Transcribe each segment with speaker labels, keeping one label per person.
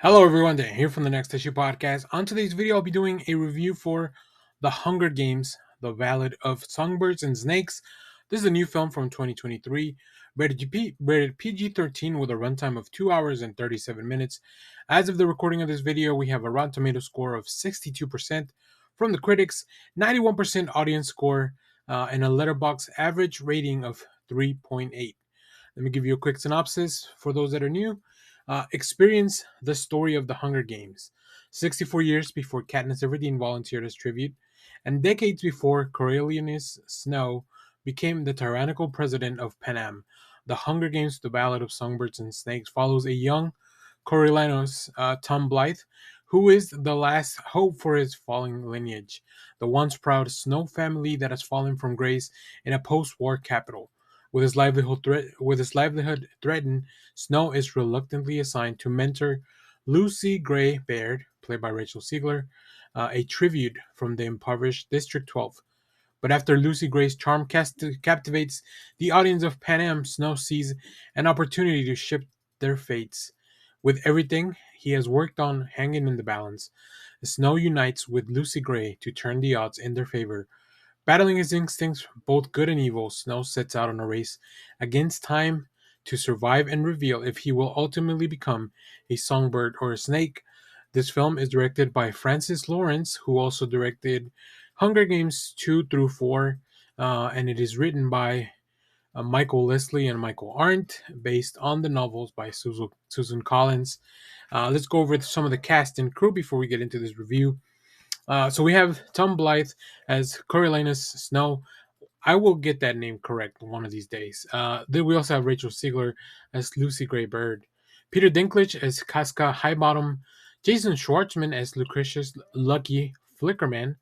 Speaker 1: Hello everyone, Dan here from the Next Issue Podcast. On today's video, I'll be doing a review for The Hunger Games, The Ballad of Songbirds and Snakes. This is a new film from 2023, rated PG-13 with a runtime of 2 hours and 37 minutes. As of the recording of this video, we have a Rotten Tomato score of 62% from the critics, 91% audience score, and a Letterboxd average rating of 3.8. Let me give you a quick synopsis for those that are new. Experience the story of the Hunger Games. 64 years before Katniss Everdeen volunteered as tribute, and decades before Coriolanus Snow became the tyrannical president of Panem. The Hunger Games, The Ballad of Songbirds and Snakes, follows a young Coriolanus, Tom Blythe, who is the last hope for his falling lineage, the once proud Snow family that has fallen from grace in a post-war capital. With his livelihood threatened, Snow is reluctantly assigned to mentor Lucy Gray Baird, played by Rachel Ziegler, a tribute from the impoverished District 12. But after Lucy Gray's charm captivates the audience of Panem, Snow sees an opportunity to shift their fates. With everything he has worked on hanging in the balance, Snow unites with Lucy Gray to turn the odds in their favor. Battling his instincts, both good and evil, Snow sets out on a race against time to survive and reveal if he will ultimately become a songbird or a snake. This film is directed by Francis Lawrence, who also directed Hunger Games 2 through 4, and it is written by Michael Leslie and Michael Arndt, based on the novels by Susan Collins. Let's go over some of the cast and crew before we get into this review. So we have Tom Blythe as Coriolanus Snow. I will get that name correct one of these days. Then we also have Rachel Ziegler as Lucy Gray Bird, Peter Dinklage as Casca Highbottom, Jason Schwartzman as Lucretius Lucky Flickerman,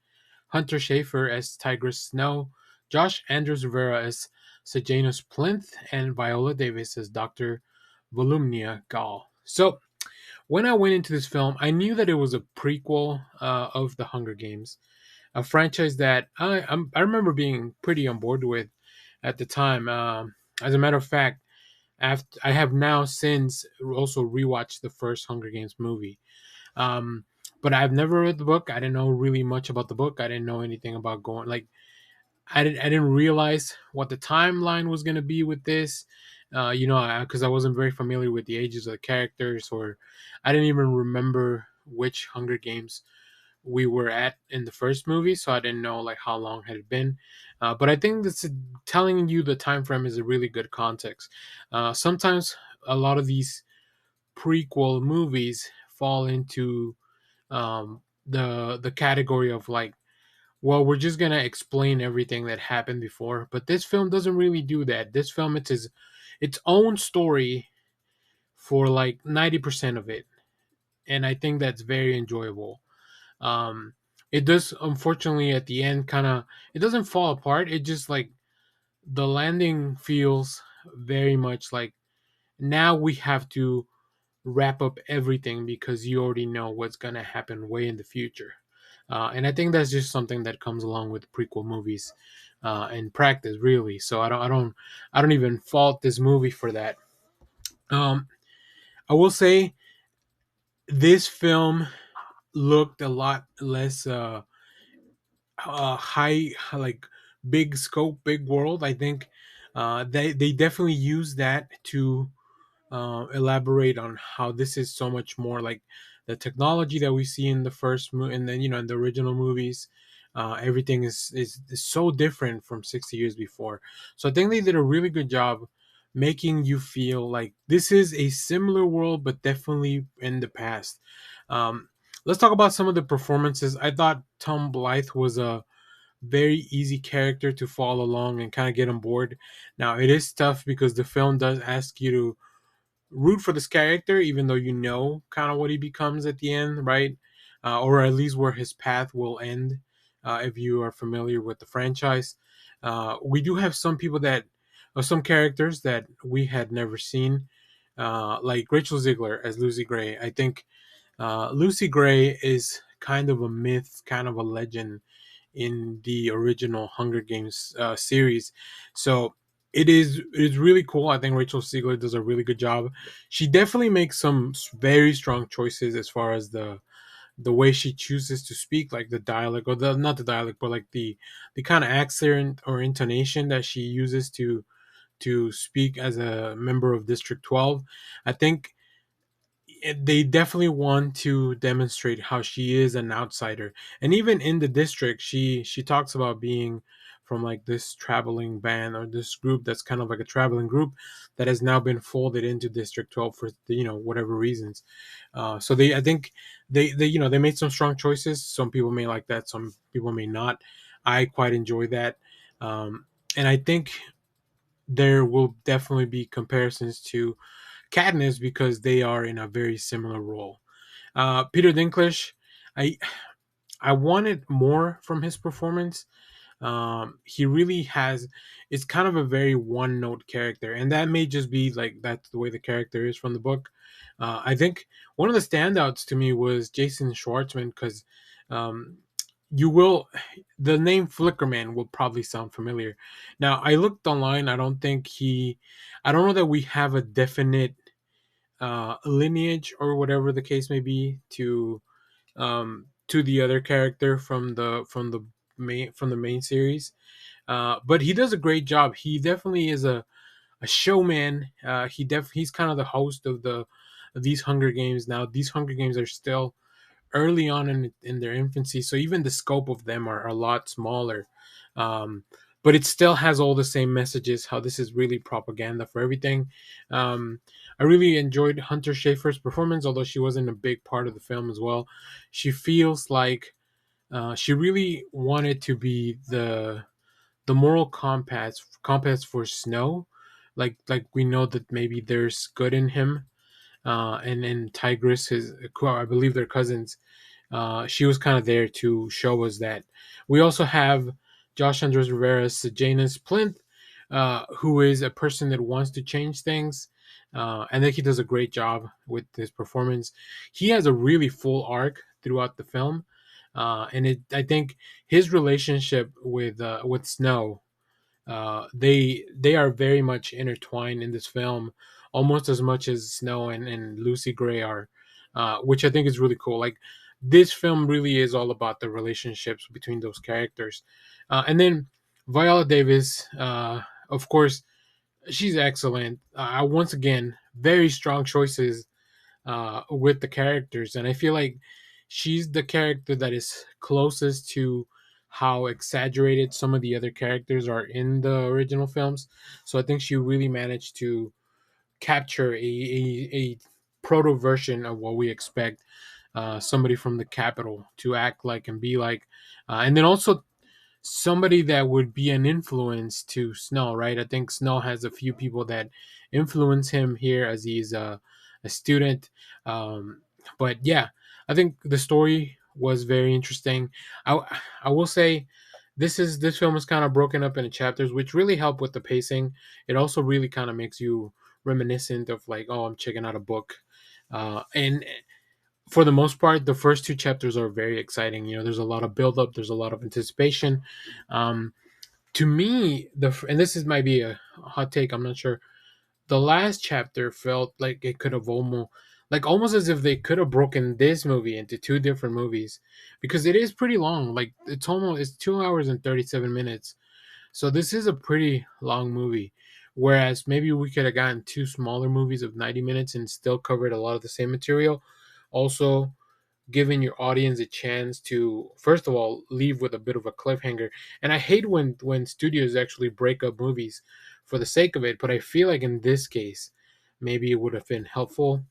Speaker 1: Hunter Schafer as Tigress Snow, Josh Andrews Rivera as Sejanus Plinth, and Viola Davis as Dr. Volumnia Gall. So when I went into this film, I knew that it was a prequel of the Hunger Games, a franchise that I remember being pretty on board with at the time. As a matter of fact, after I have now since also rewatched the first Hunger Games movie. Um, but I've never read the book. I didn't know really much about the book. I didn't know anything about going like I didn't realize what the timeline was gonna be with this. Because I wasn't very familiar with the ages of the characters, or I didn't even remember which Hunger Games we were at in the first movie, so I didn't know like how long had it been. But I think that's telling you the time frame is a really good context. Sometimes a lot of these prequel movies fall into the category of like, well, we're just gonna explain everything that happened before, but this film doesn't really do that. This film, it's its own story for like 90% of it, and I think that's very enjoyable. Um, it does, unfortunately, at the end, kind of, it doesn't fall apart. It just like the landing feels very much like now we have to wrap up everything because you already know what's gonna happen way in the future. And I think that's just something that comes along with prequel movies in practice, really. So I don't even fault this movie for that. Um, I will say this film looked a lot less high, like big scope, big world. I think they definitely use that to elaborate on how this is so much more like the technology that we see in the first movie, and then in the original movies. Everything is so different from 60 years before. So I think they did a really good job making you feel like this is a similar world, but definitely in the past. Um, let's talk about some of the performances. I thought Tom Blythe was a very easy character to follow along and kind of get on board. Now it is tough because the film does ask you to root for this character, even though you know kind of what he becomes at the end, right? Or at least where his path will end. If you are familiar with the franchise, we do have some people that, or some characters that we had never seen, like Rachel Ziegler as Lucy Gray. I think Lucy Gray is kind of a myth, kind of a legend in the original Hunger Games series. So it is really cool. I think Rachel Ziegler does a really good job. She definitely makes some very strong choices as far as the way she chooses to speak, like the dialect, or the not the dialect, but like the kind of accent or intonation that she uses to speak as a member of District 12. I think they definitely want to demonstrate how she is an outsider, and even in the district, she talks about being from like this traveling band or this group that's kind of like a traveling group that has now been folded into District 12 for whatever reasons. So I think they made some strong choices. Some people may like that, some people may not. I quite enjoy that, and I think there will definitely be comparisons to Katniss because they are in a very similar role. Peter Dinklage, I I wanted more from his performance. He really has. It's kind of a very one note character, and that may just be like that's the way the character is from the book. I think one of the standouts to me was Jason Schwartzman because um, you will the name Flickerman will probably sound familiar. Now I looked online. I don't know that we have a definite lineage or whatever the case may be to the other character from the main series. But he does a great job. He definitely is a showman. He's kind of the host of these Hunger Games. Now these Hunger Games are still early on in their infancy, so even the scope of them are a lot smaller. Um, but it still has all the same messages. How this is really propaganda for everything. Um, I really enjoyed Hunter Schafer's performance, although she wasn't a big part of the film as well. She feels like she really wanted to be the moral compass for Snow. Like we know that maybe there's good in him, and Tigress, I believe they're cousins. She was kind of there to show us that. We also have Josh Andres Rivera's Janus Plinth, who is a person that wants to change things. I think he does a great job with his performance. He has a really full arc throughout the film, I think his relationship with Snow, they are very much intertwined in this film, almost as much as Snow and Lucy Gray are, which I think is really cool. Like this film really is all about the relationships between those characters, and then Viola Davis, of course, she's excellent. Once again, very strong choices with the characters, and I feel like she's the character that is closest to how exaggerated some of the other characters are in the original films. So I think she really managed to capture a proto version of what we expect somebody from the capital to act like and be like, and then also somebody that would be an influence to Snow, right? I think Snow has a few people that influence him here as he's a student. Um, but yeah, I think the story was very interesting. I I will say this film is kind of broken up into chapters, which really help with the pacing. It also really kind of makes you reminiscent of like, oh, I'm checking out a book. And for the most part, the first two chapters are very exciting. There's a lot of build up, there's a lot of anticipation. Um, to me, and this is might be a hot take, I'm not sure. The last chapter felt like it could have almost as if they could have broken this movie into two different movies because it is pretty long. Like it's 2 hours and 37 minutes. So this is a pretty long movie. Whereas maybe we could have gotten two smaller movies of 90 minutes and still covered a lot of the same material. Also, giving your audience a chance to first of all leave with a bit of a cliffhanger. And I hate when studios actually break up movies for the sake of it, but I feel like in this case maybe it would have been helpful.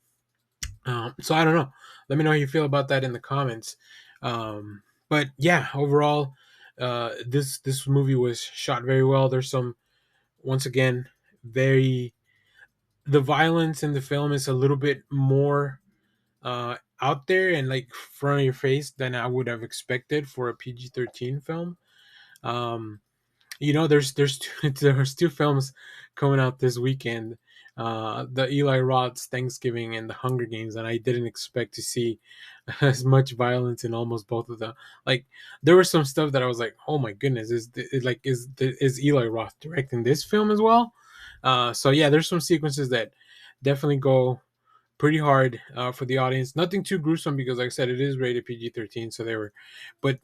Speaker 1: So I don't know, let me know how you feel about that in the comments. But yeah, overall, this movie was shot very well. There's some, once again, very the violence in the film is a little bit more out there and like front of your face than I would have expected for a PG-13 film. Um, there's there's two films coming out this weekend. The Eli Roth's Thanksgiving and the Hunger Games, and I didn't expect to see as much violence in almost both of them. Like there was some stuff that I was like, oh my goodness, is Eli Roth directing this film as well? So yeah, there's some sequences that definitely go pretty hard for the audience. Nothing too gruesome because, like I said, it is rated PG-13. So they were, but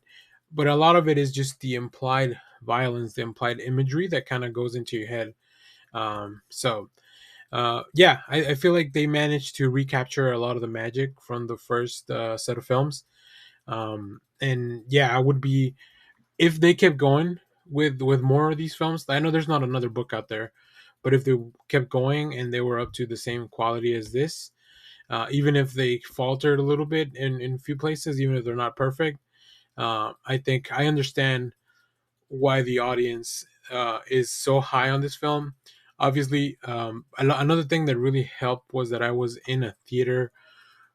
Speaker 1: a lot of it is just the implied violence, the implied imagery that kind of goes into your head. Yeah, I feel like they managed to recapture a lot of the magic from the first set of films. And yeah, I would be, if they kept going with more of these films. I know there's not another book out there, but if they kept going and they were up to the same quality as this, even if they faltered a little bit in a few places, even if they're not perfect, I think I understand why the audience is so high on this film. Obviously, another thing that really helped was that I was in a theater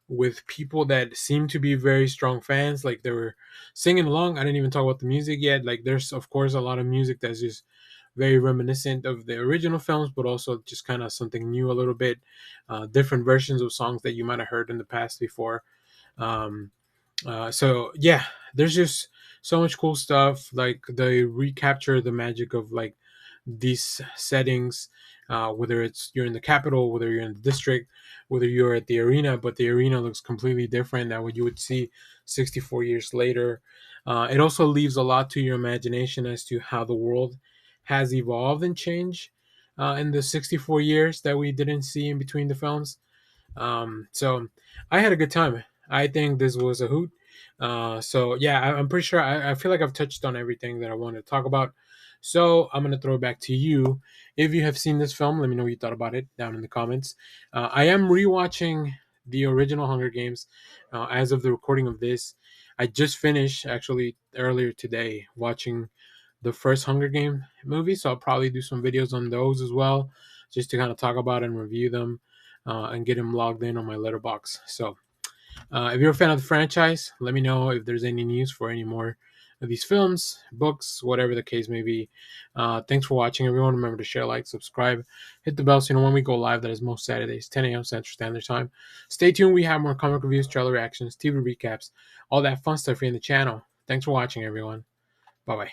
Speaker 1: with people that seemed to be very strong fans. Like they were singing along. I didn't even talk about the music yet. Like there's of course a lot of music that's just very reminiscent of the original films, but also just kind of something new a little bit, different versions of songs that you might have heard in the past before. Um, so yeah, there's just so much cool stuff. Like they recapture the magic of like these settings, whether it's you're in the capital, whether you're in the district, whether you're at the arena, but the arena looks completely different than what you would see 64 years later. It also leaves a lot to your imagination as to how the world has evolved and changed in the 64 years that we didn't see in between the films. So I had a good time. I think this was a hoot. So yeah, I'm pretty sure I feel like I've touched on everything that I wanted to talk about. So I'm gonna throw it back to you. If you have seen this film, let me know what you thought about it down in the comments. I am rewatching the original Hunger Games as of the recording of this. I just finished actually earlier today watching the first Hunger Game movie, so I'll probably do some videos on those as well, just to kind of talk about and review them and get them logged in on my letterbox. So if you're a fan of the franchise, let me know if there's any news for any more of these films, books, whatever the case may be. Thanks for watching, everyone. Remember to share, like, subscribe, hit the bell so you know when we go live. That is most Saturdays, 10 a.m. Central Standard Time. Stay tuned. We have more comic reviews, trailer reactions, TV recaps, all that fun stuff here in the channel. Thanks for watching, everyone. Bye bye.